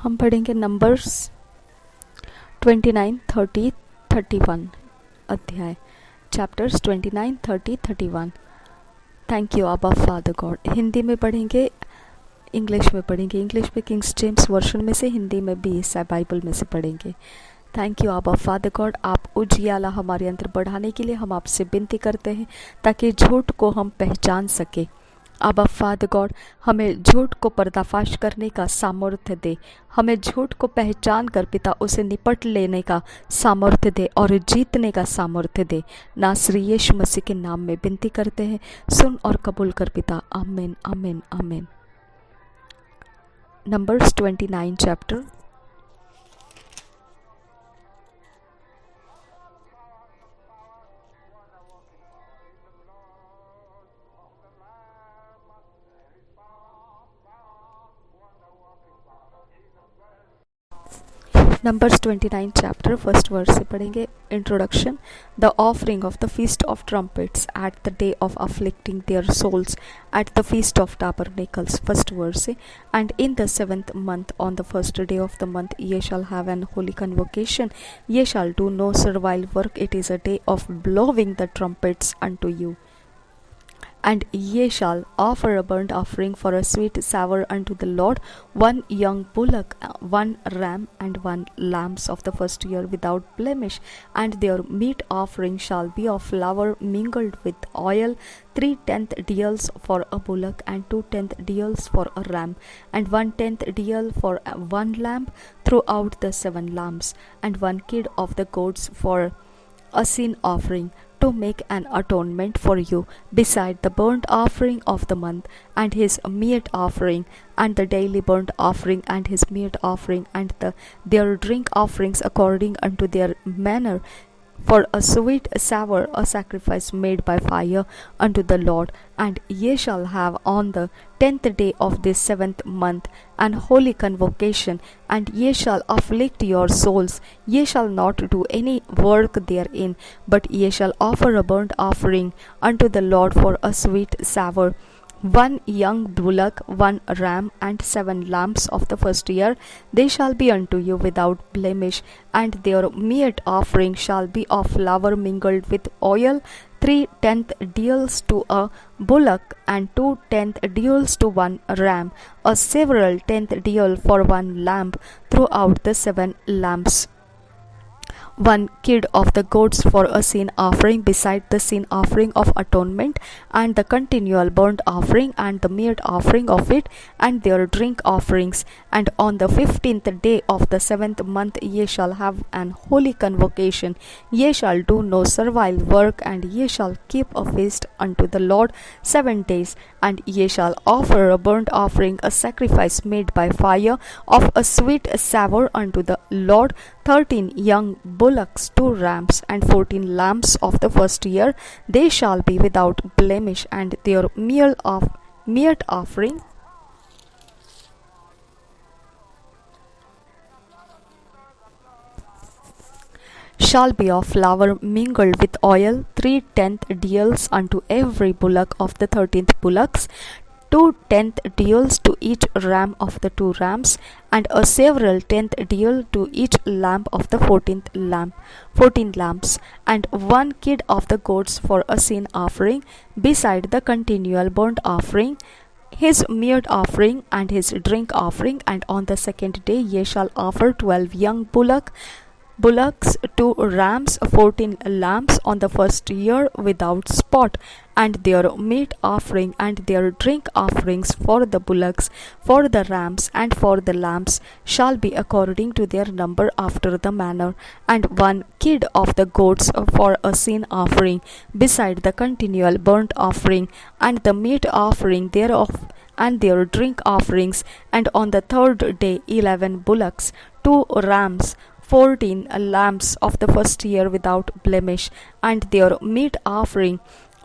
हम पढ़ेंगे नंबर्स 29, 30, 31 अध्याय, चैप्टर्स 29, 30, 31। थैंक यू आबा फादर गॉड। हिंदी में पढ़ेंगे, इंग्लिश में पढ़ेंगे। इंग्लिश में किंग्स जेम्स वर्जन में से, हिंदी में बीएसआई बाइबल में से पढ़ेंगे। थैंक यू आबा फादर गॉड। आप उजियाला हमारे अंदर बढ़ाने के लिए हम आपसे विनती करते हैं ताकि झूठ को हम पहचान सके। आबा फादर गॉड, हमें झूठ को पर्दाफाश करने का सामर्थ्य दे, हमें झूठ को पहचान कर पिता उसे निपट लेने का सामर्थ्य दे और जीतने का सामर्थ्य दे। नासरी यीशु मसीह के नाम में विनती करते हैं, सुन और कबूल कर पिता। Amen amen amen. Numbers 29 chapter. Numbers 29 chapter first verse से पढ़ेंगे। Introduction. The offering of the feast of trumpets at the day of afflicting their souls at the feast of tabernacles. First verse से, and in the 7th month on the first day of the month ye shall have an holy convocation, ye shall do no servile work, it is a day of blowing the trumpets unto you. And ye shall offer a burnt offering for a sweet savour unto the Lord, one young bullock, one ram, and one lambs of the first year without blemish. And their meat offering shall be of flour mingled with oil, 3/10 deals for a bullock, and 2/10 deals for a ram, and 1/10 deal for one lamb throughout the 7 lambs, and 1 kid of the goats for a sin offering, to make an atonement for you, beside the burnt offering of the month, and his meat offering, and the daily burnt offering, and his meat offering, and their drink offerings according unto their manner, for a sweet savour, a sacrifice made by fire unto the Lord. And ye shall have on the 10th day of this 7th month an holy convocation, and ye shall afflict your souls. Ye shall not do any work therein, but ye shall offer a burnt offering unto the Lord for a sweet savour. 1 young bullock, 1 ram, and 7 lambs of the first year, they shall be unto you without blemish. And their meat offering shall be of flour mingled with oil, 3/10 deals to a bullock, and 2/10 deals to 1 ram, a several 10th deal for 1 lamb throughout the 7 lambs. 1 kid of the goats for a sin offering, beside the sin offering of atonement, and the continual burnt offering, and the meat offering of it, and their drink offerings. And on the 15th day of the 7th month ye shall have an holy convocation. Ye shall do no servile work, and ye shall keep a feast unto the Lord 7 days. And ye shall offer a burnt offering, a sacrifice made by fire, of a sweet savour unto the Lord, 13 young bullocks, 2 rams, and 14 lambs of the first year, they shall be without blemish. And their meat offering shall be of flour mingled with oil, 3/10 deals unto every bullock of the 13th bullocks, 2/10 deals to each ram of the 2 rams, and a several 10th deal to each lamb of the 14 lambs, and 1 kid of the goats for a sin offering, beside the continual burnt offering, his meat offering, and his drink offering. And on the 2nd day ye shall offer 12 young bullocks, 2 rams, 14 lambs on the first year without spot. And their meat offering and their drink offerings for the bullocks, for the rams, and for the lambs shall be according to their number after the manner. And 1 kid of the goats for a sin offering, beside the continual burnt offering, and the meat offering thereof, and their drink offerings. And on the 3rd day 11 bullocks, 2 rams, 14 lambs of the first year without blemish. And their meat offering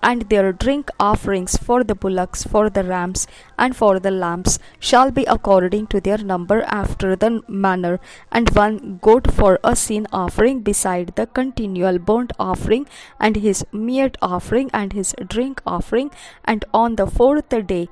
and their drink offerings for the bullocks, for the rams, and for the lambs shall be according to their number after the manner. And 1 goat for a sin offering, beside the continual burnt offering, and his meat offering, and his drink offering. And on the 4th day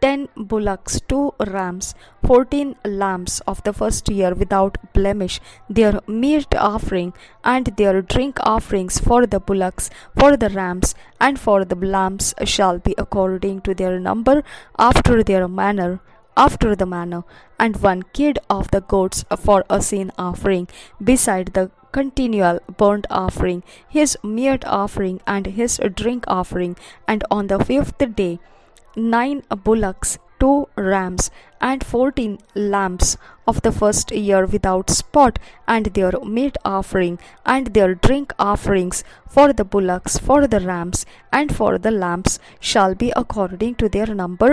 10 bullocks, 2 rams, 14 lambs of the first year without blemish, their meat offering and their drink offerings for the bullocks, for the rams, and for the lambs shall be according to their number after their manner. After the manner, and 1 kid of the goats for a sin offering, beside the continual burnt offering, his meat offering, and his drink offering, and on the 5th day 9 bullocks, 2 rams, and 14 lambs of the first year without spot, and their meat offering, and their drink offerings for the bullocks, for the rams, and for the lambs shall be according to their number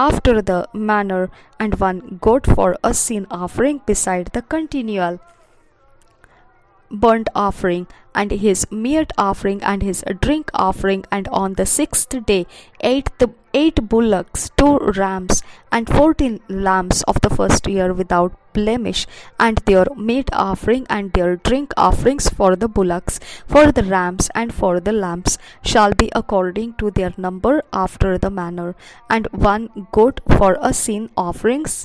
after the manner, and 1 goat for a sin offering beside the continual burnt offering, and his meat offering, and his drink offering, and on the 6th day 8 bullocks, 2 rams, and 14 lambs of the first year without blemish, and their meat offering and their drink offerings for the bullocks, for the rams, and for the lambs shall be according to their number after the manner, and 1 goat for a sin offerings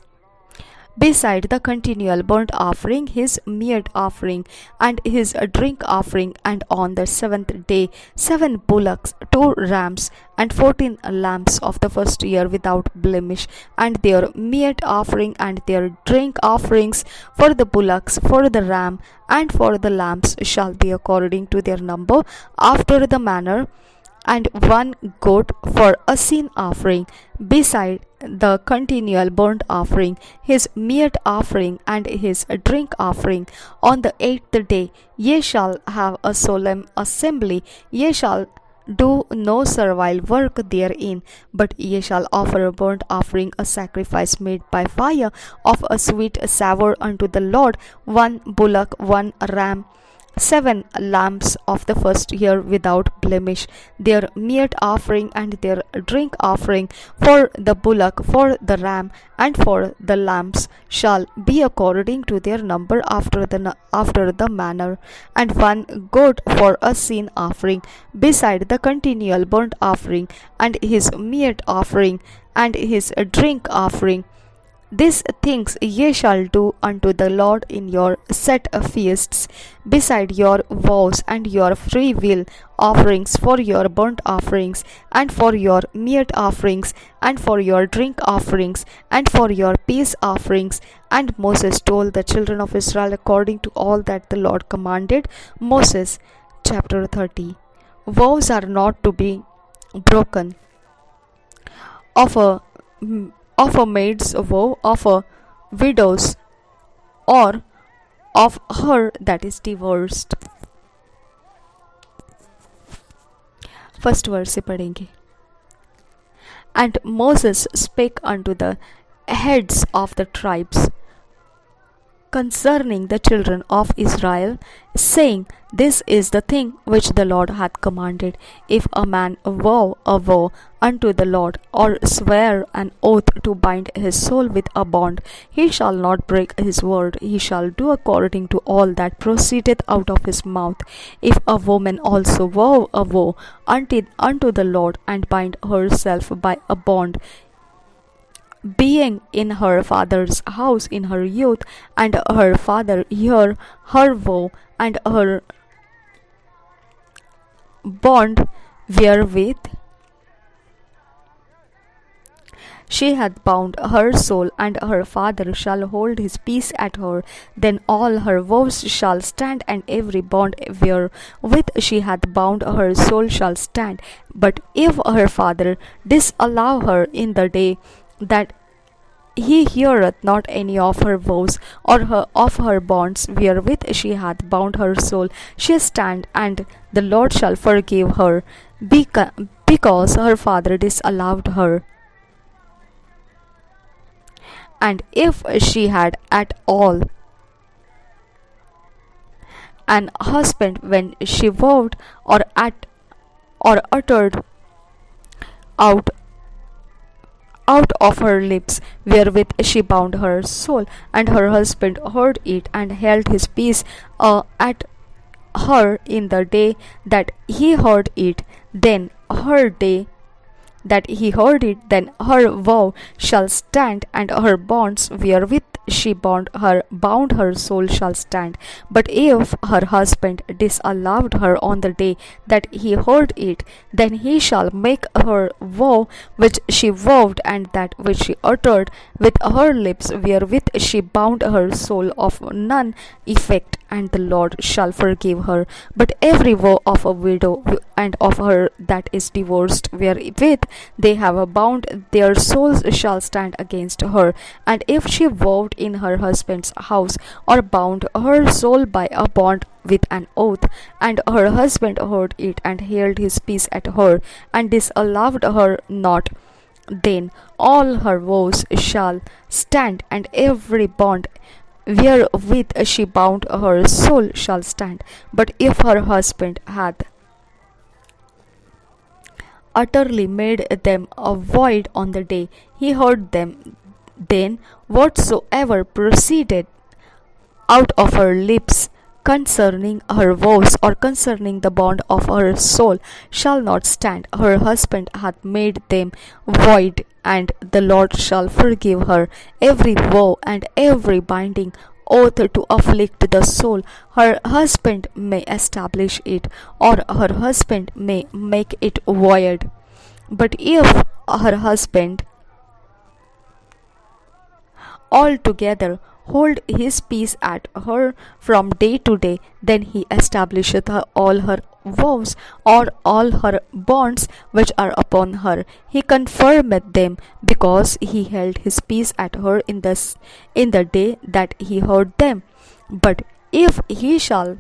beside the continual burnt offering, his meat offering, and his drink offering, and on the 7th day 7 bullocks, 2 rams, and 14 lambs of the first year without blemish, and their meat offering and their drink offerings for the bullocks, for the ram, and for the lambs shall be according to their number after the manner, and 1 goat for a sin offering beside the continual burnt offering, his meat offering, and his drink offering. On the 8th day ye shall have a solemn assembly, ye shall do no servile work therein, but ye shall offer a burnt offering, a sacrifice made by fire of a sweet savour unto the Lord, 1 bullock, 1 ram, 7 lambs of the first year without blemish, their meat offering and their drink offering for the bullock, for the ram, and for the lambs shall be according to their number after the manner, and 1 goat for a sin offering beside the continual burnt offering, and his meat offering and his drink offering. These things ye shall do unto the Lord in your set feasts, beside your vows and your free will offerings, for your burnt offerings, and for your meat offerings, and for your drink offerings, and for your peace offerings. And Moses told the children of Israel according to all that the Lord commanded Moses. Chapter 30. Vows are not to be broken. Of a maid's vow, of a widow's, or of her that is divorced. First verse से पढ़ेंगे. And Moses spake unto the heads of the tribes concerning the children of Israel, saying, This is the thing which the Lord hath commanded. If a man vow a vow unto the Lord, or swear an oath to bind his soul with a bond, he shall not break his word. He shall do according to all that proceedeth out of his mouth. If a woman also vow a vow unto the Lord, and bind herself by a bond, being in her father's house in her youth, and her father hear her vow, and her bond wherewith she hath bound her soul, and her father shall hold his peace at her, then all her vows shall stand, and every bond wherewith she hath bound her soul shall stand. But if her father disallow her in the day that he heareth not any of her vows, or of her bonds wherewith she hath bound her soul, she stand, and the Lord shall forgive her, because her father disallowed her. And if she had at all an husband when she vowed, or uttered out of her lips wherewith she bound her soul, and her husband heard it, and held his peace at her in the day that he heard it, then her day that he heard it, then her vow shall stand, and her bonds wherewith she bound her soul shall stand. But if her husband disallowed her on the day that he heard it, then he shall make her vow which she vowed, and that which she uttered with her lips, wherewith she bound her soul, of none effect, and the Lord shall forgive her. But every vow of a widow and of her that is divorced, wherewith they have bound their souls, shall stand against her. And if she vowed in her husband's house, or bound her soul by a bond with an oath, and her husband heard it, and held his peace at her, and disallowed her not, then all her vows shall stand, and every bond wherewith she bound her soul shall stand. But if her husband hath utterly made them a void on the day he heard them, then whatsoever proceeded out of her lips concerning her vows, or concerning the bond of her soul, shall not stand. Her husband hath made them void, and the Lord shall forgive her every vow and every binding oath to afflict the soul. Her husband may establish it, or her husband may make it void. But if her husband altogether hold his peace at her from day to day, then he establisheth all her vows, or all her bonds which are upon her. He confirmeth them, because he held his peace at her in the day that he heard them. But if he shall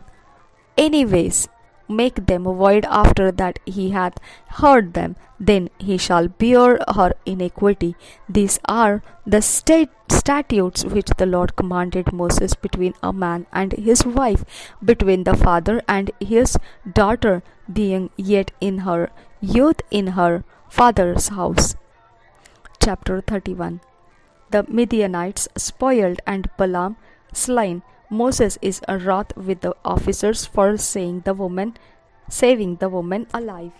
anyways make them void after that he hath heard them, then he shall bear her iniquity. These are the statutes which the Lord commanded Moses between a man and his wife, between the father and his daughter, being yet in her youth in her father's house. Chapter 31. The Midianites spoiled and Balaam slain. Moses is wroth with the officers for saving the woman alive.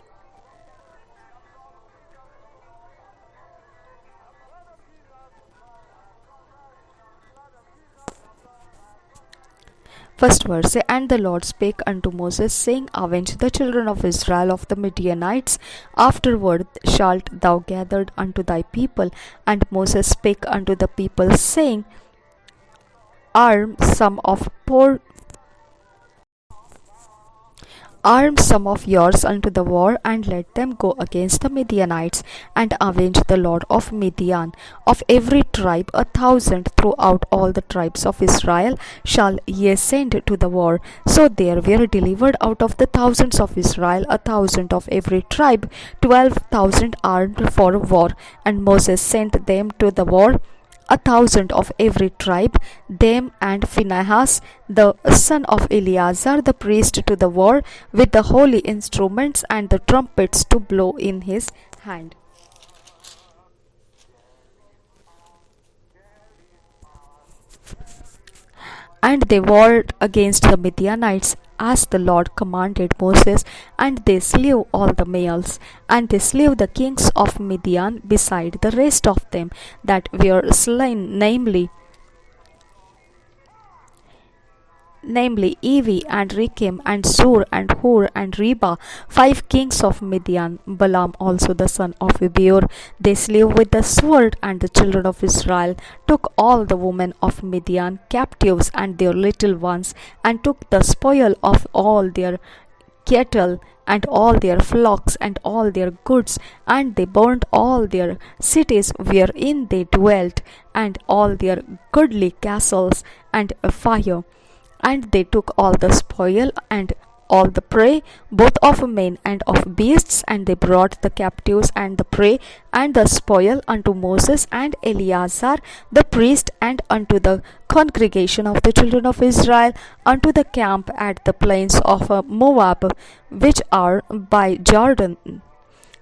First verse. And the Lord spake unto Moses, saying, Avenge the children of Israel of the Midianites. Afterward shalt thou gather unto thy people. And Moses spake unto the people, saying, Arm some of yours unto the war, and let them go against the Midianites, and avenge the Lord of Midian. Of every tribe 1,000 throughout all the tribes of Israel shall ye send to the war. So there were delivered out of the thousands of Israel 1,000 of every tribe, 12,000 armed for war. And Moses sent them to the war, 1,000 of every tribe, them and Phinehas the son of Eleazar the priest to the war, with the holy instruments and the trumpets to blow in his hand. And they warred against the Midianites, as the Lord commanded Moses, and they slew all the males. And they slew the kings of Midian beside the rest of them that were slain, namely Evi and Rekem and Sur and Hur and Reba, 5 kings of Midian. Balaam also the son of Beor they slew with the sword, and the children of Israel took all the women of Midian captives and their little ones, and took the spoil of all their cattle and all their flocks and all their goods, and they burnt all their cities wherein they dwelt, and all their goodly castles and fire. And they took all the spoil and all the prey, both of men and of beasts, and they brought the captives and the prey and the spoil unto Moses and Eleazar the priest, and unto the congregation of the children of Israel, unto the camp at the plains of Moab, which are by Jordan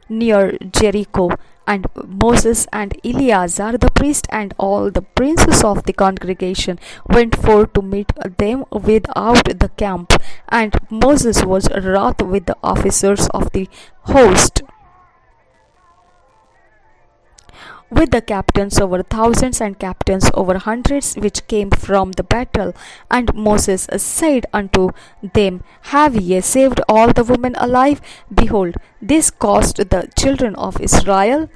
near Jericho. And Moses and Eleazar the priest and all the princes of the congregation went forth to meet them without the camp. And Moses was wroth with the officers of the host. with the captains over thousands and captains over hundreds, which came from the battle. And Moses said unto them, Have ye saved all the women alive? Behold, this caused the children of Israel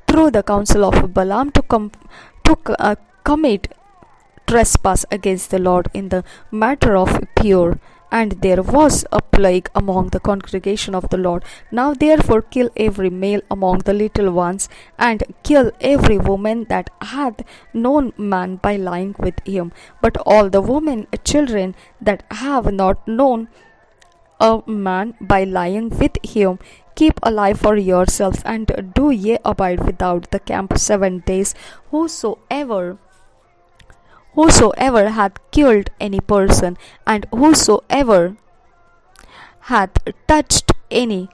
through the counsel of Balaam to commit trespass against the Lord in the matter of Peor. And there was a plague among the congregation of the Lord. Now therefore kill every male among the little ones, and kill every woman that hath known man by lying with him. But all the women children that have not known a man by lying with him, keep alive for yourselves, and do ye abide without the camp 7 days. Whosoever hath killed any person, and whosoever hath touched any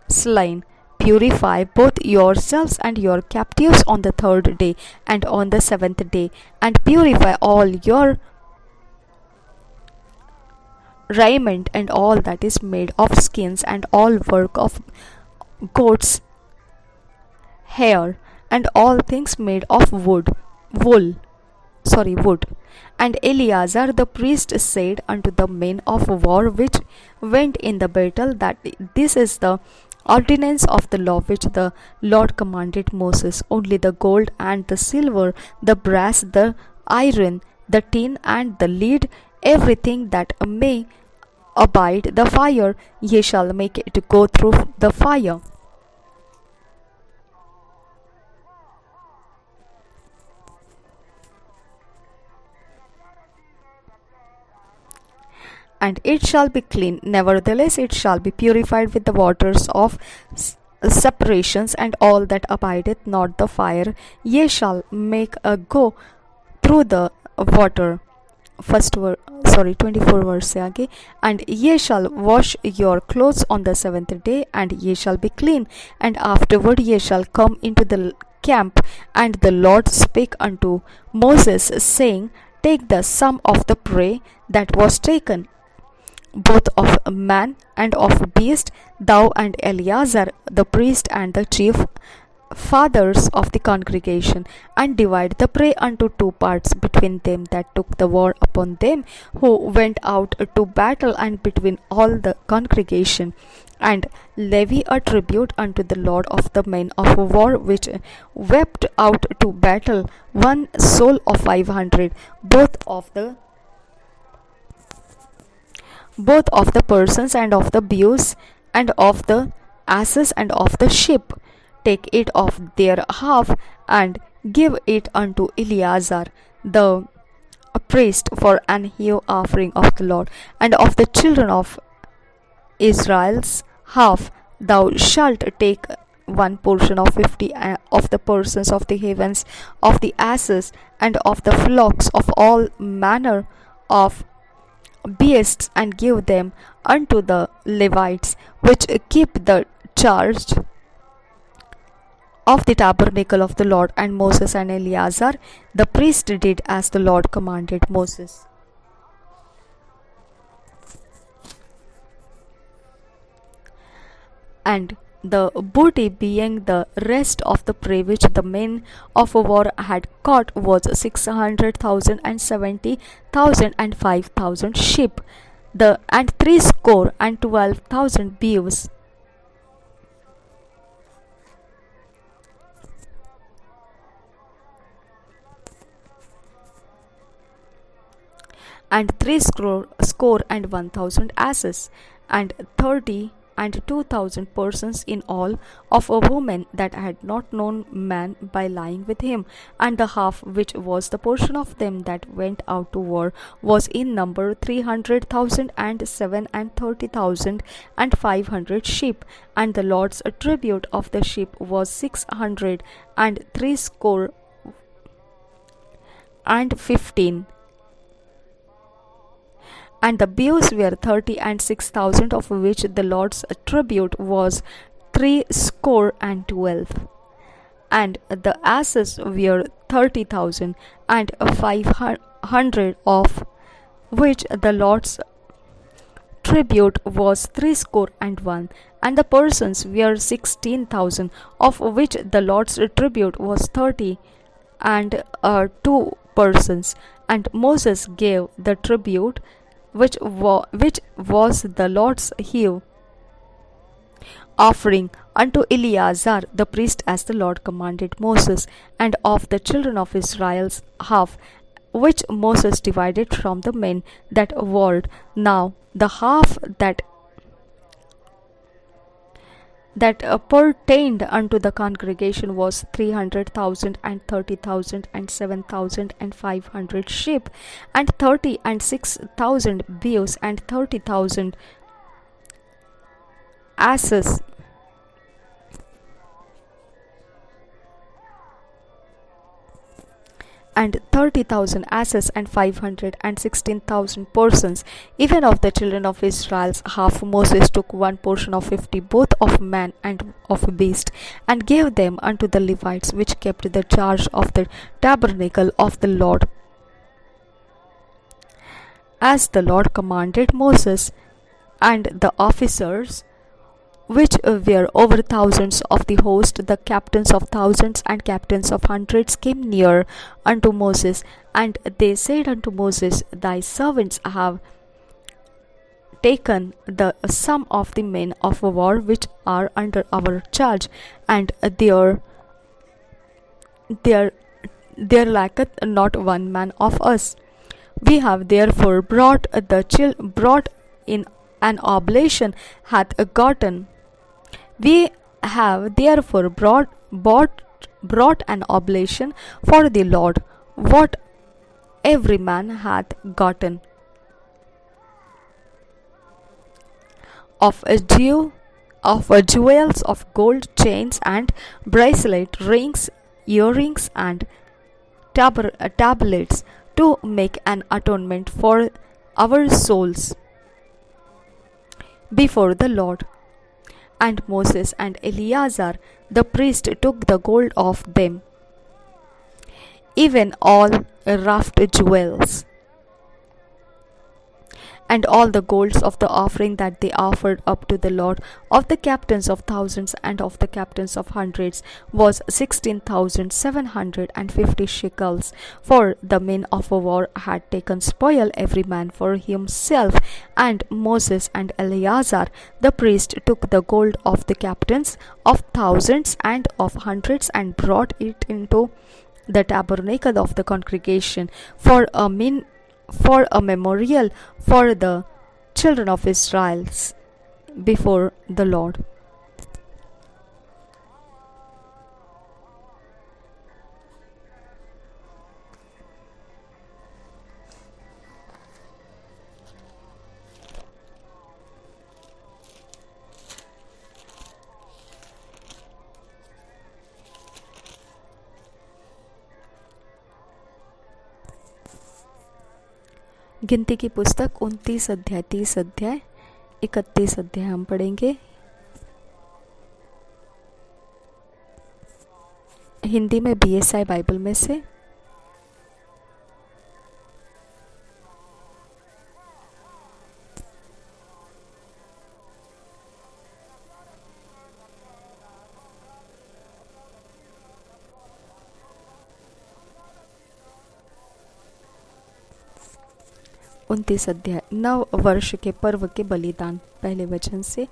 slain, purify both yourselves and your captives on the 3rd day and on the 7th day, and purify all your raiment and all that is made of skins and all work of goats' hair and all things made of wood. And Eleazar the priest said unto the men of war which went in the battle, that this is the ordinance of the law which the Lord commanded Moses. Only the gold and the silver, the brass, the iron, the tin, and the lead, everything that may abide the fire, ye shall make it go through the fire. And it shall be clean. Nevertheless, it shall be purified with the waters of separations, and all that abideth not the fire, ye shall make a go through the water. 24 verse से आगे. And ye shall wash your clothes on the 7th day, and ye shall be clean. And afterward ye shall come into the camp. And the Lord spake unto Moses, saying, Take the sum of the prey that was taken, both of man and of beast, thou and Eleazar the priest and the chief fathers of the congregation, and divide the prey unto 2 parts between them that took the war upon them who went out to battle, and between all the congregation. And levy a tribute unto the Lord of the men of war which wept out to battle, 1 soul of 500, both of the persons and of the bues and of the asses and of the sheep. Take it of their half, and give it unto Eleazar the priest for an heave offering of the Lord. And of the children of Israel's half thou shalt take 1 portion of 50 of the persons of the heavens, of the asses, and of the flocks, of all manner of beasts, and give them unto the Levites which keep the charge of the tabernacle of the Lord. And Moses and Eleazar the priest did as the Lord commanded Moses. And the booty, being the rest of the prey which the men of war had caught, was 600,000 and 70,000 and 5,000 sheep, and 12,000 beeves, and 60 and 1,000 asses, and 30 and 2,000 persons in all, of a woman that had not known man by lying with him. And the half which was the portion of them that went out to war was in number 300,000, and 37,000 and 500 sheep. And the Lord's tribute of the sheep was 600 and 60 and 15. And the beeves were 30 and 6,000, of which the Lord's tribute was 60 and 12. And the asses were 30,000 and 500, of which the Lord's tribute was 61, and the persons were 16,000, of which the Lord's tribute was 30 and 2 persons. And Moses gave the tribute which was the Lord's heave offering unto Eleazar the priest, as the Lord commanded Moses, and of the children of Israel's half, which Moses divided from the men that warred. Now the half that pertained unto the congregation was 300,000 and 30,000 and 7,500 sheep, and 30 and 6,000 beeves, and 30,000 asses, and 30,000 asses, and 516,000 persons. Even of the children of Israel's half Moses took one portion of 50, both of man and of beast, and gave them unto the Levites, which kept the charge of the tabernacle of the Lord, as the Lord commanded Moses. And the officers which were over thousands of the host, the captains of thousands and captains of hundreds, came near unto Moses, and they said unto Moses, Thy servants have taken the sum of the men of war which are under our charge, and there lacketh not one man of us. We have therefore brought in an oblation hath gotten. We have therefore brought an oblation for the Lord, what every man hath gotten of jewels, of gold, chains and bracelet, rings, earrings, and tablets, to make an atonement for our souls before the Lord. And Moses and Eleazar the priest took the gold of them, even all rough jewels, and all the golds of the offering that they offered up to the Lord, of the captains of thousands and of the captains of hundreds, was 16,750 shekels. For the men of war had taken spoil every man for himself. And Moses and Eleazar the priest took the gold of the captains of thousands and of hundreds, and brought it into the tabernacle of the congregation for a memorial for the children of Israel before the Lord. गिनती की पुस्तक 29 अध्याय, 30 अध्याय, 31 अध्याय हम पढ़ेंगे। हिंदी में BSI Bible में से। उनतीस अध्याय। 9 वर्ष के पर्व के बलिदान, पहले वचन से।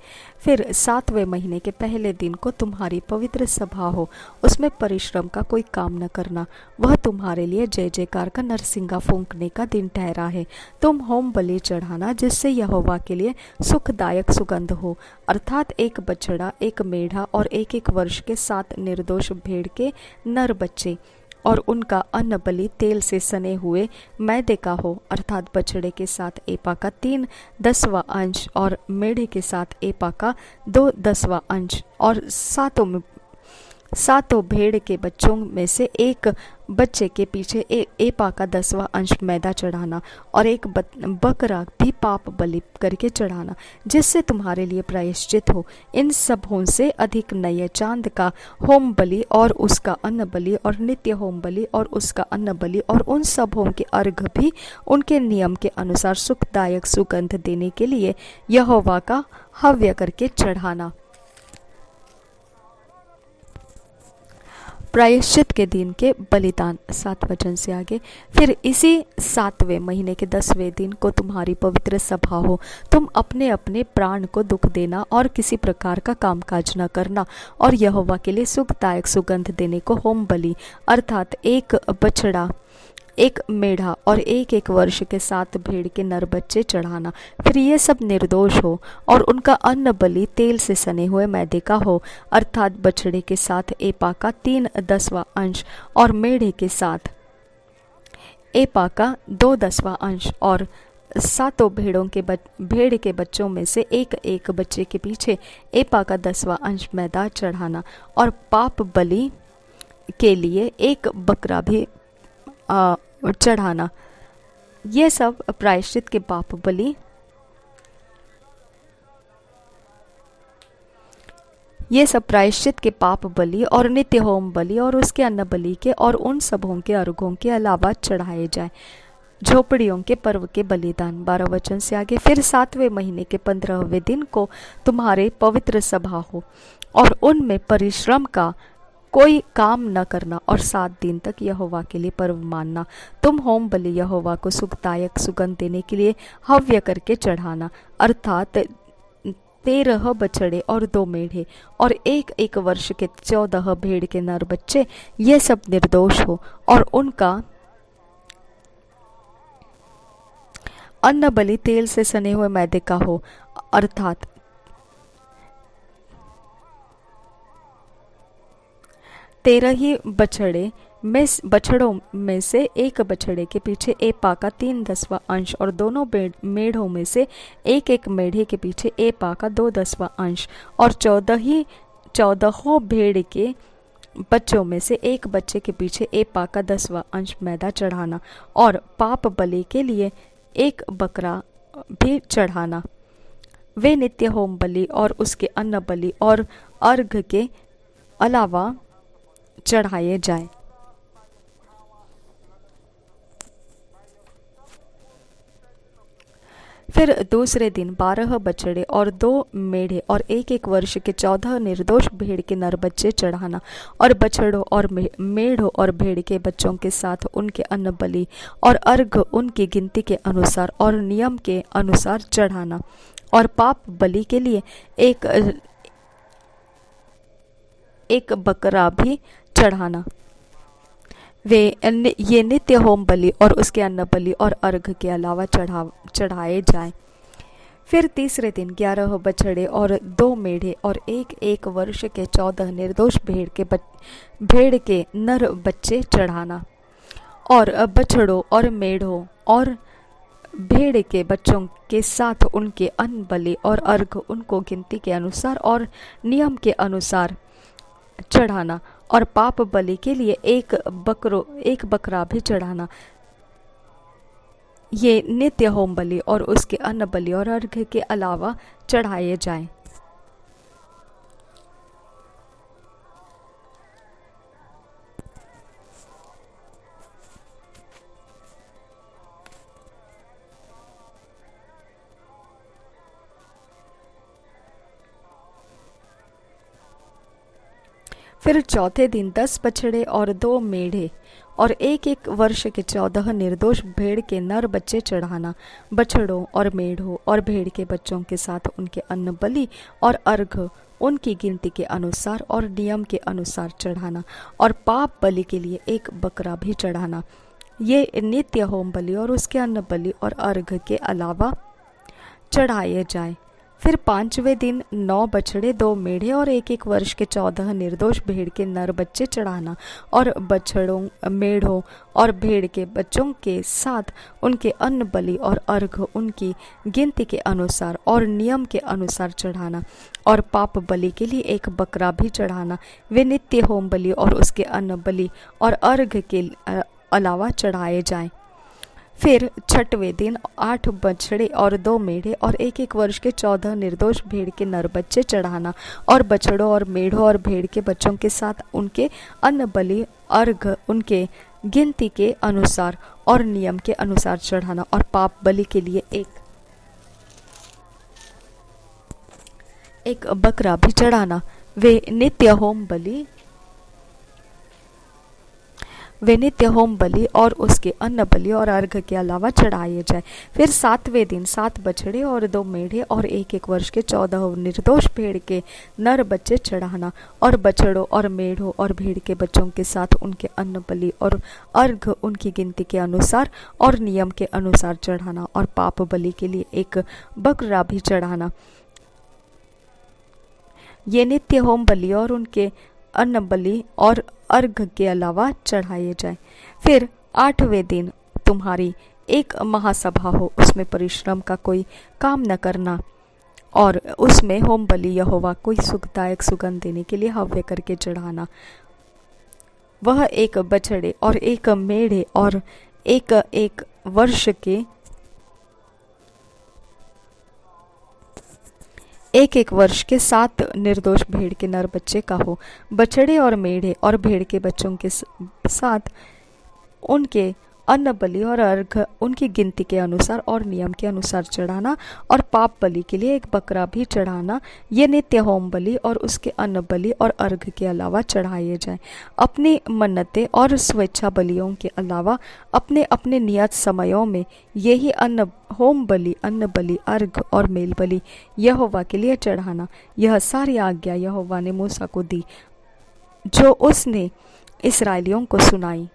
फिर 7वें महीने के पहले दिन को तुम्हारी पवित्र सभा हो, उसमें परिश्रम का कोई काम न करना, वह तुम्हारे लिए जय जयकार का नरसिंगा फूंकने का दिन ठहरा है। तुम होम बलि चढ़ाना, जिससे यहोवा के लिए सुखदायक सुगंध हो, अर्थात एक बछड़ा, एक मेढ़ा और एक वर्ष के 7 निर्दोष भेड़ के नर बच्चे, और उनका अन्न बलि तेल से सने हुए मैदे का हो, अर्थात बछड़े के साथ एपा का 3/10वां अंश, और मेढ़े के साथ एपा का 2/10वां अंश, और सातों भेड़ के बच्चों में से एक बच्चे के पीछे एपा का 10वां अंश मैदा चढ़ाना, और एक बकरा भी पाप बलि करके चढ़ाना, जिससे तुम्हारे लिए प्रायश्चित हो। इन सबों से अधिक नए चांद का होम बलि और उसका अन्न बलि, और नित्य होम बलि और उसका अन्न बलि, और उन सबों के अर्घ भी उनके नियम के अनुसार सुखदायक सुगंध देने के लिए यहोवा का हव्य करके चढ़ाना। प्रायश्चित के दिन के बलिदान, 7 वचन से आगे। फिर इसी 7वें महीने के 10वें दिन को तुम्हारी पवित्र सभा हो। तुम अपने अपने प्राण को दुख देना और किसी प्रकार का कामकाज न करना, और यहोवा के लिए सुखदायक सुगंध देने को होम बलि अर्थात एक बछड़ा, एक मेढ़ा और एक एक वर्ष के 7 भेड़ के नर बच्चे चढ़ाना। फिर ये सब निर्दोष हो, और उनका अन्न बलि तेल से सने हुए मैदे का हो, अर्थात बछड़े के साथ एपा का 3/10वां अंश, और मेढ़े के साथ एपा का 2/10वां अंश, और सातों भेड़ के बच्चों में से एक एक बच्चे के पीछे एपा का 10वां अंश मैदा चढ़ाना, और पाप बलि के लिए एक बकरा भी चढ़ाना। ये सब प्रायश्चित के पाप बलि, ये सब प्रायश्चित के पाप बलि और नित्य होम बलि और उसके अन्न बलि के और उन सबों के अर्घों के अलावा चढ़ाए जाए। झोपड़ियों के पर्व के बलिदान, 12 वचन से आगे। फिर 7वें महीने के 15वें दिन को तुम्हारे पवित्र सभा हो, और उनमें परिश्रम का कोई काम न करना, और 7 दिन तक यहोवा के लिए पर्व मानना। तुम होम बलि यहोवा को सुखदायक सुगंध देने के लिए हव्य करके चढ़ाना, अर्थात 13 बछड़े और 2 मेढ़े और एक एक वर्ष के 14 भेड़ के नर बच्चे, ये सब निर्दोष हो, और उनका अन्न बलि तेल से सने हुए मैदे का हो, अर्थात 13 ही बछड़ों में से एक बछड़े के पीछे एपा का 3/10वां अंश, और दोनों मेढ़ों में से एक एक मेढ़े के पीछे एपा का 2/10वां अंश, और 14 भेड़ के बच्चों में से एक बच्चे के पीछे एपा का 10वां अंश मैदा चढ़ाना, और पाप बलि के लिए एक बकरा भी चढ़ाना। वे नित्य होम बलि और उसके अन्न बलि और अर्घ के अलावा चढ़ाए जाए। फिर दूसरे दिन 12 बछड़े और 2 मेढ़े और एक एक वर्ष के 14 निर्दोष भेड़ के नर बच्चे चढ़ाना, और बछड़ों और मेढ़ों और भेड़ के बच्चों के साथ उनके अन्न बलि और अर्घ उनकी गिनती के अनुसार और नियम के अनुसार चढ़ाना, और पाप बलि के लिए एक बकरा भी चढ़ाना। ये नित्य होम बलि और उसके अन्न बलि और अर्घ के अलावा चढ़ाए जाए। फिर तीसरे दिन 11 बछड़े और 2 मेढ़े और एक एक वर्ष के 14 निर्दोष भेड़ के नर बच्चे चढ़ाना, और बछड़ों और मेढ़ों और भेड़ के बच्चों के साथ उनके अन्न बलि और अर्घ उनको गिनती के अनुसार और नियम के अनुसार चढ़ाना, और पाप बलि के लिए एक बकरा भी चढ़ाना। ये नित्य होम बलि और उसके अन्न बलि और अर्घ के अलावा चढ़ाए जाएं। फिर चौथे दिन 10 बछड़े और 2 मेढ़े और एक एक वर्ष के 14 निर्दोष भेड़ के नर बच्चे चढ़ाना, बछड़ों और मेढ़ों और भेड़ के बच्चों के साथ उनके अन्न बलि और अर्घ उनकी गिनती के अनुसार और नियम के अनुसार चढ़ाना, और पाप बलि के लिए एक बकरा भी चढ़ाना। ये नित्य होम बलि और उसके अन्न बलि और अर्घ के अलावा चढ़ाए जाए। फिर 5वें दिन 9 बछड़े, 2 मेढ़े और 1-1 वर्ष के 14 निर्दोष भेड़ के नर बच्चे चढ़ाना, और बछड़ों, मेढ़ों और भेड़ के बच्चों के साथ उनके अन्न बलि और अर्घ उनकी गिनती के अनुसार और नियम के अनुसार चढ़ाना, और पाप बलि के लिए एक बकरा भी चढ़ाना। वे नित्य होम बलि और उसके अन्न बलि और अर्घ के अलावा चढ़ाए जाएं। फिर 6वें दिन 8 बछड़े और 2 मेढ़े और 1-1 वर्ष के 14 निर्दोष भेड़ के नर बच्चे चढ़ाना, और बछड़ों और मेढ़ों और भेड़ के बच्चों के साथ उनके अन्न बलि अर्घ उनके गिनती के अनुसार और नियम के अनुसार चढ़ाना, और पाप बलि के लिए एक बकरा भी चढ़ाना। वे नित्य होम बलि और उसके अन्न बलि और अर्घ के अलावा चढ़ाए जाए। फिर 7वें दिन 7 बछड़े और 2 मेढ़े और 1-1 वर्ष के 14 निर्दोष भेड़ के नर बच्चे चढ़ाना, और बछड़ों और मेढ़ों और भेड़ के बच्चों के साथ उनके अन्न बलि और अर्घ उनकी गिनती के अनुसार और नियम के अनुसार चढ़ाना, और पाप बलि के लिए एक बकरा भी चढ़ाना। ये नित्य होम बलि और उनके अन्न बलि और अर्घ के अलावा चढ़ाए जाए। फिर 8वें दिन तुम्हारी एक महासभा हो, उसमें परिश्रम का कोई काम न करना, और उसमें होम बलि यहोवा कोई सुखदायक सुगंध देने के लिए हव्य करके चढ़ाना। वह एक बछड़े और एक मेढ़े और 1-1 वर्ष के 1-1 वर्ष के 7 निर्दोष भेड़ के नर बच्चे का हो। बछड़े और मेढ़े और भेड़ के बच्चों के साथ उनके अन्न बलि और अर्घ उनकी गिनती के अनुसार और नियम के अनुसार चढ़ाना, और पाप बलि के लिए एक बकरा भी चढ़ाना। ये नित्य होम बलि और उसके अन्न बलि और अर्घ के अलावा चढ़ाए जाएं। अपनी मन्नतें और स्वेच्छा बलियों के अलावा अपने अपने नियत समयों में यही होम बलि, अन्न बलि, अर्घ और मेल बलि यहोवा के लिए चढ़ाना। यह सारी आज्ञा यहोवा ने मूसा को दी, जो उसने इस्राएलियों को सुनाई।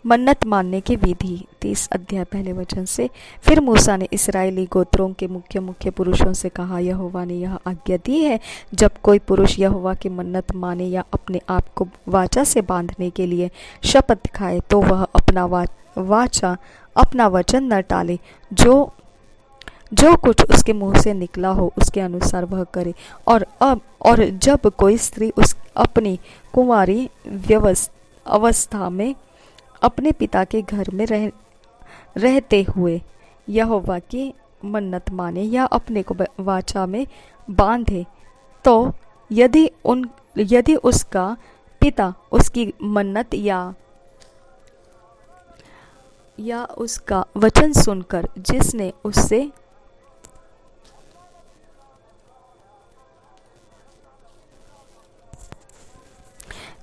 मन्नत मानने की विधि 30 अध्याय पहले वचन से। फिर मूसा ने इस्राएली गोत्रों के मुख्य मुख्य पुरुषों से कहा, यहोवा ने यह आज्ञा दी है, जब कोई पुरुष यहोवा की मन्नत माने या अपने आप को वाचा से बांधने के लिए शपथ खाए, तो वह अपना वचन न टाले। जो कुछ उसके मुंह से निकला हो उसके अनुसार वह करे। और जब कोई स्त्री अपनी कुंवारी अवस्था में अपने पिता के घर में रहते हुए यहोवा की मन्नत माने या अपने को वाचा में बांधे, तो यदि उसका पिता उसकी मन्नत या उसका वचन सुनकर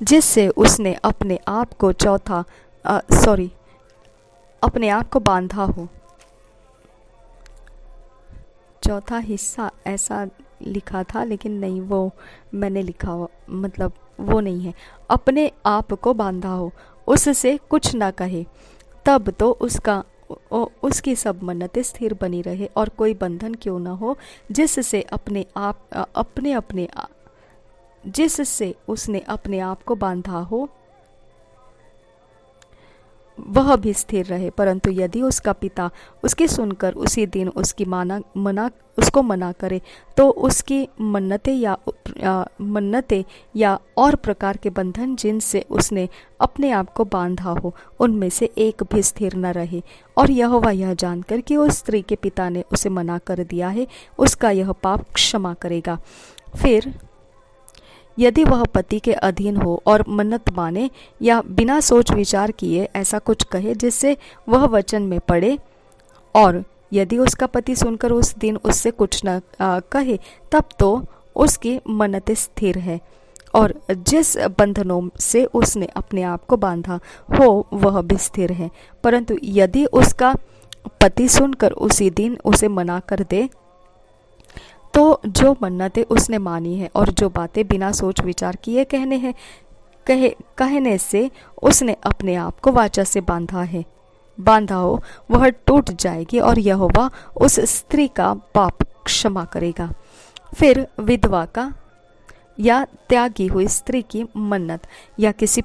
जिससे उसने अपने आप को बांधा हो। चौथा हिस्सा ऐसा लिखा था, लेकिन नहीं, वो मैंने लिखा हो, मतलब वो नहीं है। अपने आप को बांधा हो, उससे कुछ ना कहे, तब तो उसकी सब मन्नतें स्थिर बनी रहे, और कोई बंधन क्यों ना हो जिससे उसने अपने आप को बांधा हो वह भी स्थिर रहे। परंतु यदि उसका पिता उसकी सुनकर उसी दिन उसको मना करे, तो उसकी मन्नतें या और प्रकार के बंधन जिनसे उसने अपने आप को बांधा हो, उनमें से एक भी स्थिर न रहे। और यहोवा यह जानकर कि उस स्त्री के पिता ने उसे मना कर दिया है, उसका यह पाप क्षमा करेगा। फिर यदि वह पति के अधीन हो और मन्नत माने या बिना सोच विचार किए ऐसा कुछ कहे जिससे वह वचन में पड़े, और यदि उसका पति सुनकर उस दिन उससे कुछ न कहे, तब तो उसकी मन्नतें स्थिर है, और जिस बंधनों से उसने अपने आप को बांधा हो वह भी स्थिर है। परंतु यदि उसका पति सुनकर उसी दिन उसे मना कर दे, तो जो मन्नतें उसने मानी है और जो बातें बिना सोच विचार किए कहने से उसने अपने आप को वाचा से बांधा है, बांधा हो वह टूट जाएगी और यहोवा उस स्त्री का पाप क्षमा करेगा। फिर विधवा का या त्यागी हुई स्त्री की मन्नत या किसी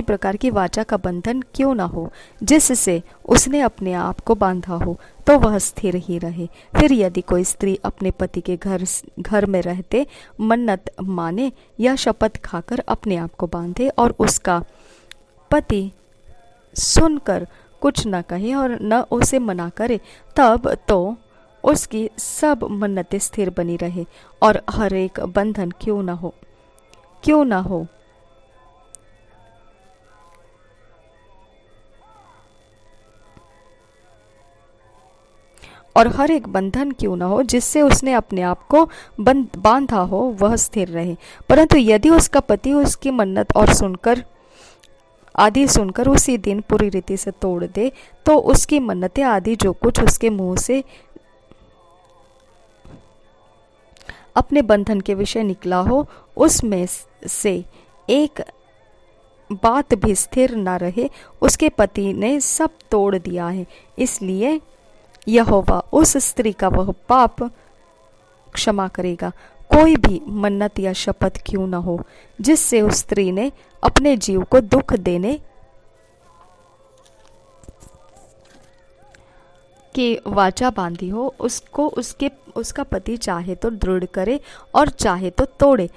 प्रकार की वाचा का बंधन क्यों न हो जिससे उसने अपने आप को बांधा हो, तो वह स्थिर ही रहे। फिर यदि कोई स्त्री अपने पति के घर में रहते मन्नत माने या शपथ खाकर अपने आप को बांधे और उसका पति सुनकर कुछ न कहे और न उसे मना करे, तब तो उसकी सब मन्नतें स्थिर बनी रहे और हर एक बंधन क्यों न हो और हर एक बंधन क्यों न हो जिससे उसने अपने आप को बांधा हो वह स्थिर रहे। परंतु यदि उसका पति उसकी मन्नत और सुनकर उसी दिन पूरी रीति से तोड़ दे, तो उसकी मन्नतें आदि जो कुछ उसके मुंह से अपने बंधन के विषय निकला हो उसमें से एक बात भी स्थिर न रहे, उसके पति ने सब तोड़ दिया है। इसलिए यहोवा उस स्त्री का वह पाप क्षमा करेगा। कोई भी मन्नत या शपथ क्यों न हो जिससे उस स्त्री ने अपने जीव को दुख देने की वाचा बांधी हो, उसको उसका पति चाहे तो दृढ़ करे और चाहे तो तोड़े।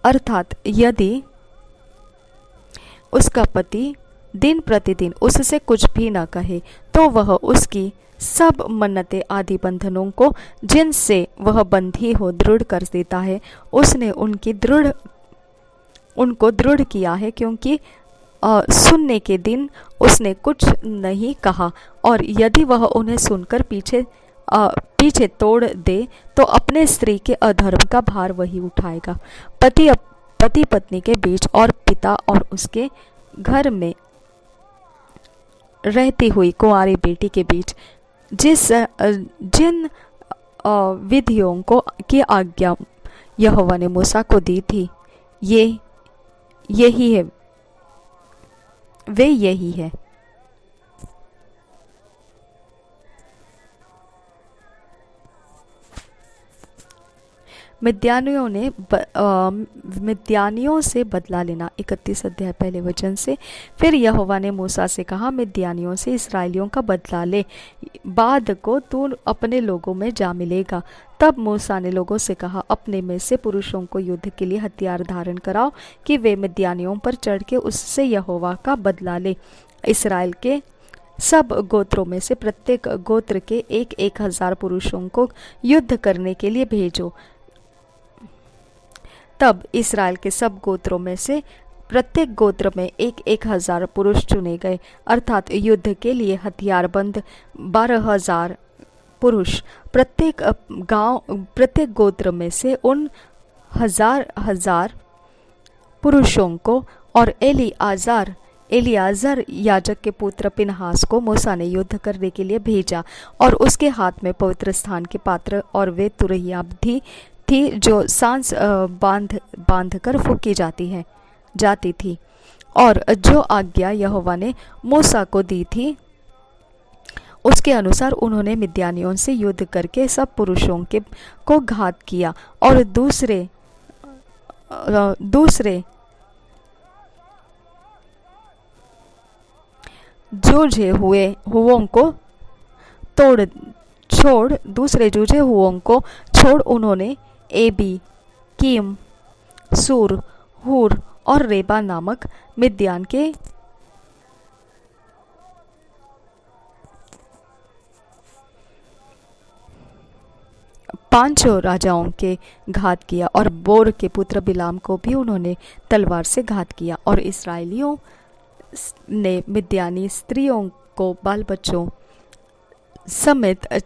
अर्थात यदि उसका पति दिन प्रतिदिन उससे कुछ भी न कहे, तो वह उसकी सब मन्नतें आदि बंधनों को जिनसे वह बंधी हो दृढ़ कर देता है। उसने उनको दृढ़ किया है, क्योंकि सुनने के दिन उसने कुछ नहीं कहा, और यदि वह उन्हें सुनकर पीछे तोड़ दे तो अपने स्त्री के अधर्म का भार वही उठाएगा। पति पत्नी के बीच और पिता और उसके घर में रहती हुई कुंवारी बेटी के बीच जिन विधियों की आज्ञा यहोवा ने मूसा को दी थी, यही है। मिद्यानियों से बदला लेना। 31 अध्याय पहले वचन से। फिर यहोवा ने मूसा से कहा, मिद्यानियों से इस्राएलियों का बदला ले, बाद को तू अपने लोगों में जा मिलेगा। तब मूसा ने लोगों से कहा, अपने में से पुरुषों को युद्ध के लिए हथियार धारण कराओ कि वे मिद्यानियों पर चढ़ के उससे यहोवा का बदला ले। इसराइल के सब गोत्रों में से प्रत्येक गोत्र के 1,000 पुरुषों को युद्ध करने के लिए भेजो। तब इसराइल के सब गोत्रों में से प्रत्येक गोत्र में 1,000 पुरुष चुने गए, अर्थात युद्ध के लिए हथियारबंद 12,000 पुरुष। प्रत्येक गोत्र में से उन 1,000 पुरुषों को और एलियाजर याजक के पुत्र पिनहास को मूसा ने युद्ध करने के लिए भेजा, और उसके हाथ में पवित्र स्थान के पात्र और वे तुरहियां थी जो सांस बांध कर फूकी जाती थी। और जो आज्ञा यहोवा ने मूसा को दी थी उसके अनुसार उन्होंने मिद्यानियों से युद्ध करके सब पुरुषों को घात किया, और दूसरे जूझे हुओं को छोड़ उन्होंने एबी, कीम, सूर, हूर और रेबा नामक मिद्यान के 5 राजाओं के घात किया, और बोर के पुत्र बिलाम को भी उन्होंने तलवार से घात किया। और इसराइलियों ने मिद्यानी स्त्रियों को बाल बच्चों समेत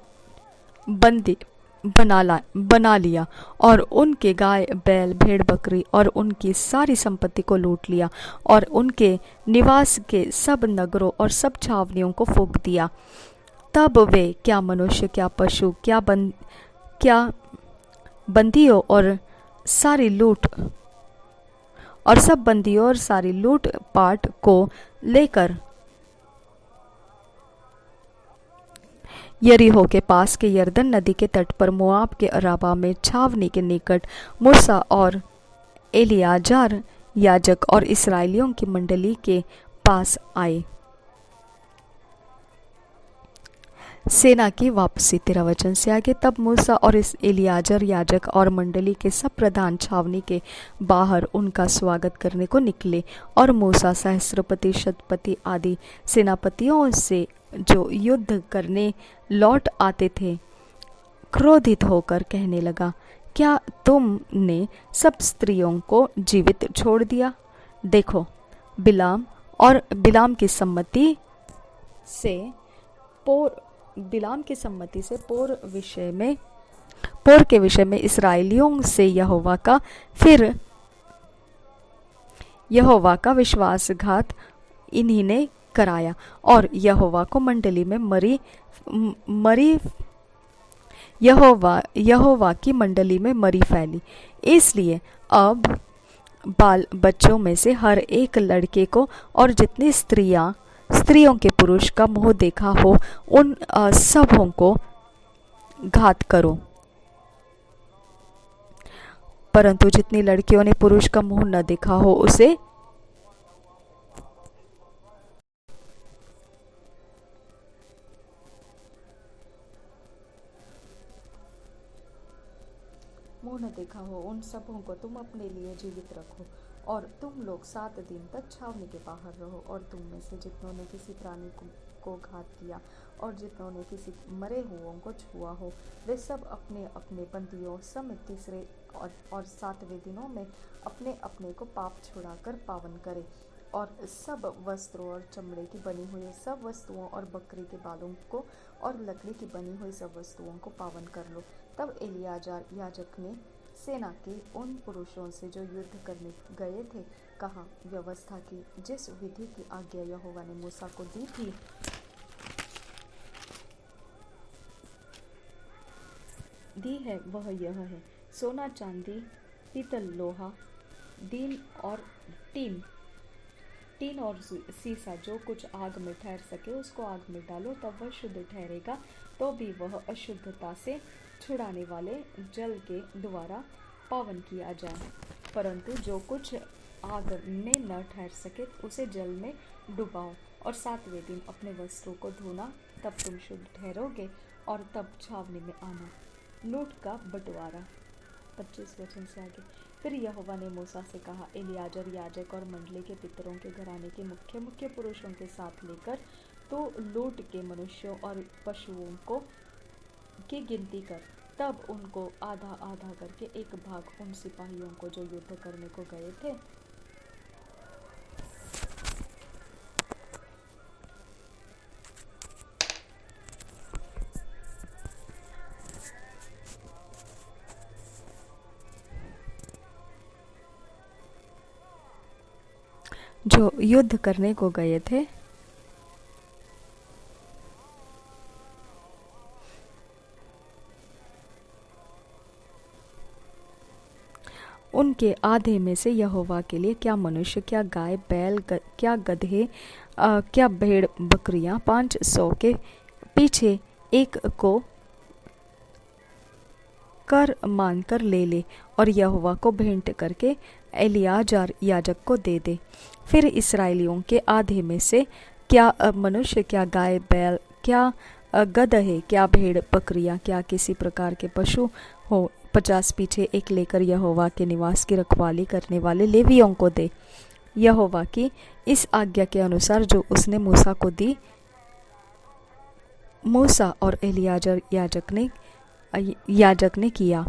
बंदी बना लिया, और उनके गाय बैल भेड़ बकरी और उनकी सारी संपत्ति को लूट लिया, और उनके निवास के सब नगरों और सब छावनियों को फूंक दिया। तब वे क्या मनुष्य, क्या पशु, क्या बंदियों और सारी लूट और सब बंदियों और सारी लूट पाट को लेकर यरीहो के पास के यरदन नदी के तट पर मोआब के अराबा में छावनी के निकट मूसा और एलियाजार याजक और इस्राएलियों की मंडली के पास आए। सेना की वापसी 13 वचन से आगे। तब मूसा और इस एलियाजर याजक और मंडली के सब प्रधान छावनी के बाहर उनका स्वागत करने को निकले, और मूसा सहस्रपति शतपति आदि सेनापतियों से जो युद्ध करने लौट आते थे क्रोधित होकर कहने लगा, क्या तुमने सब स्त्रियों को जीवित छोड़ दिया? देखो, बिलाम की सम्मति से पोर के विषय में इस्राएलियों से यहोवा का विश्वासघात इन्हीं ने कराया, और यहोवा को मंडली में यहोवा की मंडली में मरी फैली। इसलिए अब बाल बच्चों में से हर एक लड़के को और जितनी स्त्रियों के पुरुष का मुंह देखा हो उन सबों को घात करो, परंतु जितनी लड़कियों ने पुरुष का मुंह न देखा हो उसे मुंह न देखा हो उन सबों को तुम अपने लिए जीवित रखो, और तुम लोग 7 दिन तक छावनी के बाहर रहो। और तुम में से जितनों ने किसी प्राणी को घात किया और जितनों ने किसी मरे हुओं को छुआ हो, वे सब अपने अपने बंदियों समेत तीसरे और 7वें दिनों में अपने अपने को पाप छुड़ाकर पावन करे, और सब वस्त्रों और चमड़े की बनी हुई सब वस्तुओं और बकरी के बालों को और लकड़ी की बनी हुई सब वस्तुओं को पावन कर लो। तब एलियाजार याजक ने सेना के उन पुरुषों से जो युद्ध करने गए थे कहा, व्यवस्था की जिस विधि की आज्ञा यहोवा ने मूसा को दी है वह यह है, सोना चांदी पीतल लोहा टीन और सीसा जो कुछ आग में ठहर सके उसको आग में डालो, तब वह शुद्ध ठहरेगा। तो भी वह अशुद्धता से छुड़ाने वाले जल के द्वारा पावन किया जाए, परंतु जो कुछ आग में न ठहर सके उसे जल में डुबाओ, और 7वें दिन अपने वस्त्रों को धोना, तब तुम शुद्ध ठहरोगे, और तब छावनी में आना। लूट का बंटवारा 25 वचन से आगे। फिर यहोवा ने मूसा से कहा, एलियाजर याजक और मंडली के पितरों के घराने के मुख्य मुख्य पुरुषों के साथ लेकर तो लूट के मनुष्यों और पशुओं को की गिनती कर। तब उनको आधा आधा करके एक भाग उन सिपाहियों को जो युद्ध करने को गए थे उनके आधे में से यहोवा के लिए क्या मनुष्य, क्या गाय बैल, क्या गधे, क्या भेड़ बकरियां 500 के पीछे एक को कर मानकर ले और यहोवा को भेंट करके एलियाजार याजक को दे दे। फिर इस्राएलियों के आधे में से क्या मनुष्य, क्या गाय बैल, क्या गदहे, क्या भेड़ बकरियां, क्या किसी प्रकार के पशु हो 50 पीछे एक लेकर यहोवा के निवास की रखवाली करने वाले लेवियों को दे। यहोवा की इस आज्ञा के अनुसार जो उसने मूसा को दी, मूसा और एलियाजर याजक ने किया।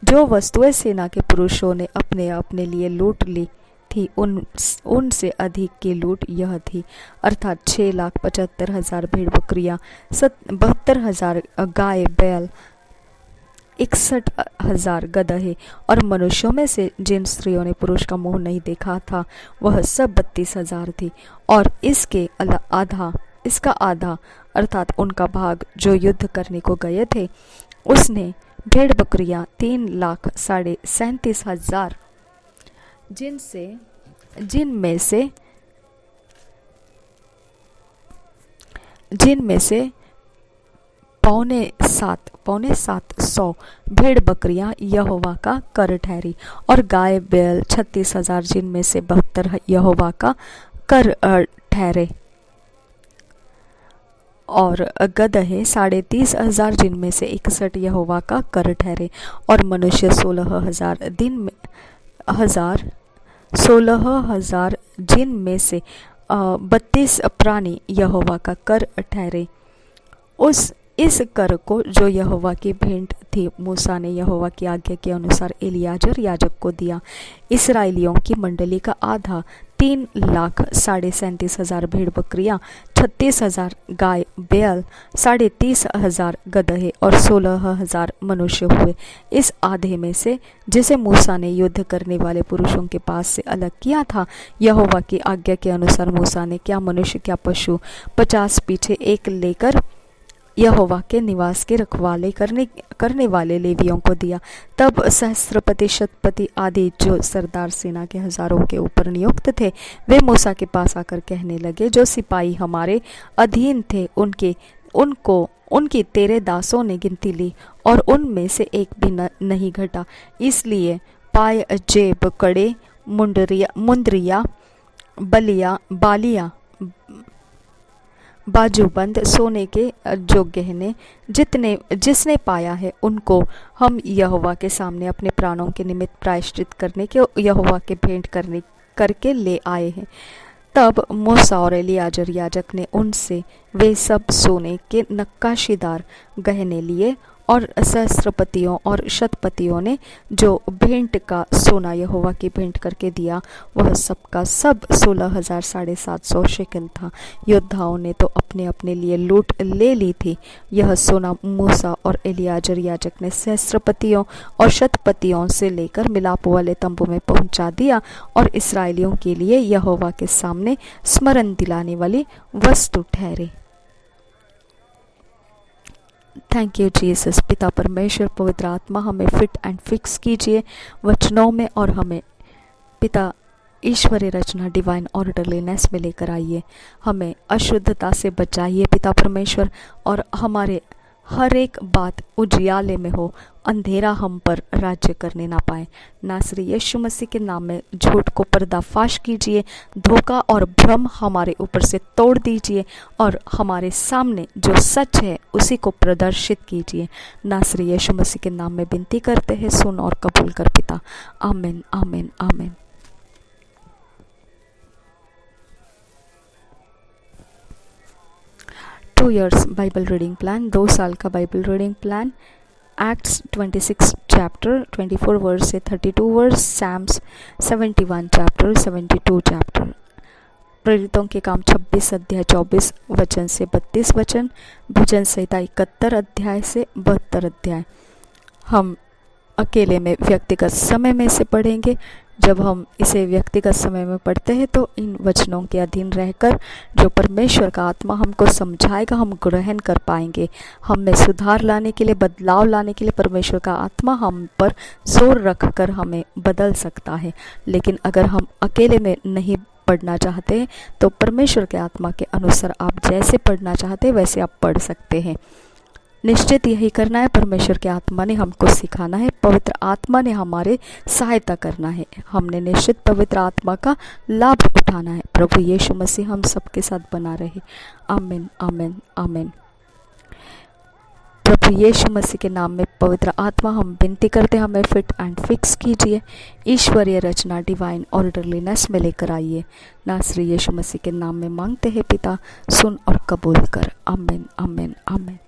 जो वस्तुएं सेना के पुरुषों ने अपने अपने लिए लूट ली थी उनसे अधिक की लूट यह थी, अर्थात 6,75,000 भेड़ बकरियां, 72,000 गाय बैल, 61,000 गदहे, और मनुष्यों में से जिन स्त्रियों ने पुरुष का मुंह नहीं देखा था वह सब 32,000 थी। और इसका आधा अर्थात उनका भाग जो युद्ध करने को गए थे उसने भेड़ बकरियां 3,37,500 जिनमें से पौने सात सौ भेड़ बकरियां यहोवा का कर ठहरी, और गाय बैल 36,000 जिनमें से 72 यहोवा का कर ठहरे, और गदहे 30,500 जिनमें से 61 यहोवा का कर ठहरे, और मनुष्य 16,000 जिनमें से 32 प्राणी यहोवा का कर ठहरे। इस कर को जो यहोवा की भेंट थी मूसा ने यहोवा की आज्ञा के अनुसार एलियाजर याजक को दिया। इस्राएलियों की मंडली का आधा 3,37,500 भेड़ बकरियां, 36,000 गाय बैल, 30,500 गदहे और 16,000 मनुष्य हुए। इस आधे में से जिसे मूसा ने युद्ध करने वाले पुरुषों के पास से अलग किया था, यहोवा की आज्ञा के अनुसार मूसा ने क्या मनुष्य क्या पशु 50 पीछे एक लेकर यहोवा के निवास की रखवाली करने वाले लेवियों को दिया। तब सहस्त्रपति शतपति आदि जो सरदार सेना के हजारों के ऊपर नियुक्त थे, वे मूसा के पास आकर कहने लगे, जो सिपाही हमारे अधीन थे उनकी तेरे दासों ने गिनती ली, और उनमें से एक भी नहीं घटा। इसलिए पाय जेब कड़े मुंदरिया बालियां बाजूबंद सोने के जो गहने जिसने पाया है, उनको हम यहोवा के सामने अपने प्राणों के निमित्त प्रायश्चित करने के यहोवा के भेंट करके ले आए हैं। तब मूसा और एलियाजर याजक ने उनसे वे सब सोने के नक्काशीदार गहने लिए, और सहस्त्रपतियों और शतपतियों ने जो भेंट का सोना यहोवा की भेंट करके दिया, वह सबका सब 16,750 शेकल था। योद्धाओं ने तो अपने अपने लिए लूट ले ली थी। यह सोना मूसा और एलियाजर याजक ने सहस्त्रपतियों और शतपतियों से लेकर मिलाप वाले तंबू में पहुंचा दिया, और इस्राएलियों के लिए यहोवा के सामने स्मरण दिलाने वाली वस्तु ठहरे। Thank you Jesus. पिता परमेश्वर पवित्र आत्मा हमें फिट एंड फिक्स कीजिए वचनों में, और हमें पिता ईश्वरीय रचना डिवाइन ऑर्डरलीनेस में लेकर आइए। हमें अशुद्धता से बचाइए पिता परमेश्वर, और हमारे हर एक बात उजियाले में हो, अंधेरा हम पर राज्य करने ना पाए। नासरी यीशु मसीह के नाम में झूठ को पर्दाफाश कीजिए, धोखा और भ्रम हमारे ऊपर से तोड़ दीजिए, और हमारे सामने जो सच है उसी को प्रदर्शित कीजिए। नासरी यीशु मसीह के नाम में विनती करते हैं, सुन और कबूल कर पिता। आमीन आमीन आमीन। 2 years बाइबल रीडिंग प्लान, 2 साल का Bible reading plan. Acts 26 chapter 24 verse से 32 वर्स, सैम्स 71 चैप्टर 72 चैप्टर। प्रेरितों के काम 26 अध्याय 24 वचन से 32 वचन, भजन संहिता 71 अध्याय से 72 अध्याय। हम अकेले में व्यक्तिगत समय में से पढ़ेंगे। जब हम इसे व्यक्तिगत समय में पढ़ते हैं तो इन वचनों के अधीन रहकर जो परमेश्वर का आत्मा हमको समझाएगा, हम ग्रहण कर पाएंगे। हम में सुधार लाने के लिए, बदलाव लाने के लिए परमेश्वर का आत्मा हम पर जोर रखकर हमें बदल सकता है। लेकिन अगर हम अकेले में नहीं पढ़ना चाहते तो परमेश्वर के आत्मा के अनुसार आप जैसे पढ़ना चाहते हैं वैसे आप पढ़ सकते हैं। निश्चित यही करना है। परमेश्वर के आत्मा ने हमको सिखाना है, पवित्र आत्मा ने हमारे सहायता करना है। हमने निश्चित पवित्र आत्मा का लाभ उठाना है। प्रभु यीशु मसीह हम सबके साथ बना रहे। आमीन आमीन आमीन। प्रभु यीशु मसीह के नाम में पवित्र आत्मा हम विनती करते, हमें फिट एंड फिक्स कीजिए। ईश्वरीय रचना डिवाइन ऑर्डरलीनेस में लेकर आइए। नासरी यीशु मसीह के नाम में मांगते हैं पिता, सुन और कबूल कर। आमीन आमीन आमीन।